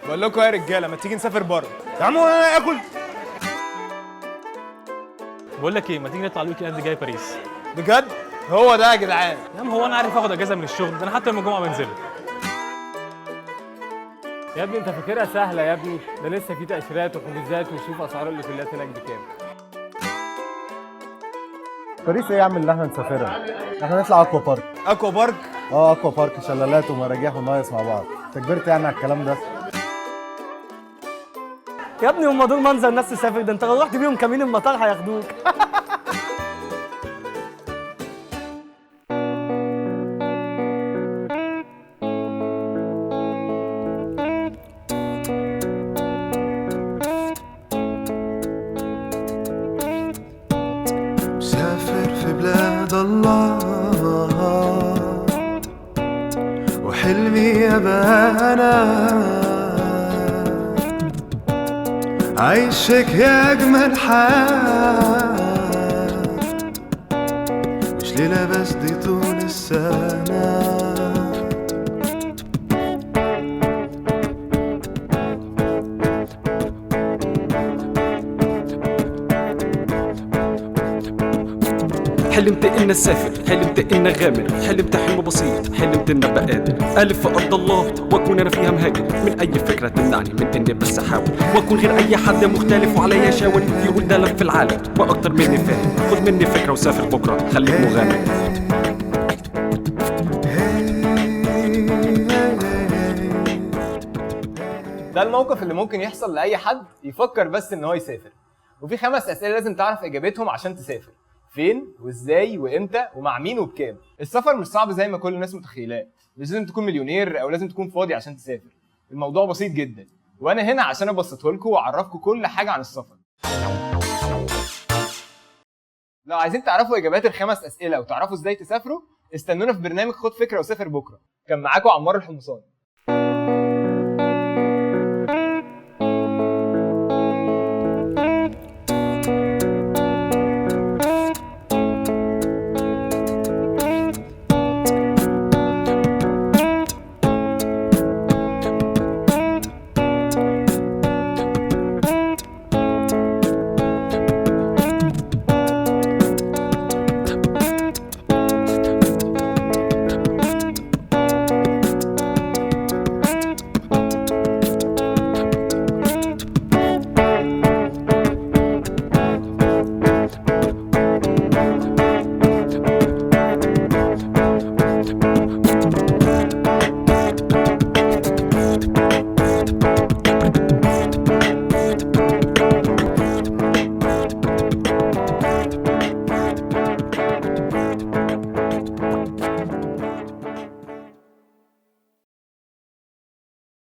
بقول لكم يا رجاله ما تيجي نسافر بره. يا عم انا اكل. بقول لك ايه، ما تيجي نطلع الويك اند جاي باريس؟ بجد؟ هو ده يا جدعان. يا عم هو انا عارف اخد اجازه من الشغل ده، انا حتى يوم الجمعه بنزل. يا ابني انت فاكرها سهله يا ابني، ده لسه في تاشيرات وحجوزات وشوف اسعار الاوتيلات هناك بكام. باريس ايه يا عم اللي احنا نسافرها؟ احنا نطلع اكوا بارك. اكوا بارك؟ اكوا بارك، شلالات ومراجيح ونايس مع بعض. انت كبرت يعني على الكلام ده؟ يا ابني هم دول منظر الناس تسافر؟ ده انت لو رحت بيهم كمين المطار هياخدوك. مسافر في بلاد الله وحلمي ابقى انا عايشك يا اجمل حياة، مش ليلة بس دي طول السنة. حلمت إن أسافر، حلمت إن أغامر، حلمت حلم بسيط، حلمت إن أبقى قادر ألف في أرض الله وأكون أنا فيها مهاجر، من أي فكرة تمنعني من إني بس أحاول وأكون غير أي حد مختلف وعليا شاور يقول ده لف في العالم وأكتر مني فاهم. خد مني فكرة وسافر بكرة خليك مغامر. ده الموقف اللي ممكن يحصل لاي حد يفكر بس ان هو يسافر، وفي 5 اسئله لازم تعرف اجابتهم عشان تسافر. فين وازاي وامتى ومع مين وبكام. السفر مش صعب زي ما كل الناس متخيلاه، مش لازم تكون مليونير او لازم تكون فاضي عشان تسافر. الموضوع بسيط جدا، وانا هنا عشان ابسطه لكم واعرفكم كل حاجه عن السفر. لو عايزين تعرفوا اجابات ال5 اسئله وتعرفوا ازاي تسافروا، استنونا في برنامج خد فكره وسافر بكره. كان معاكم عمار الحمصان.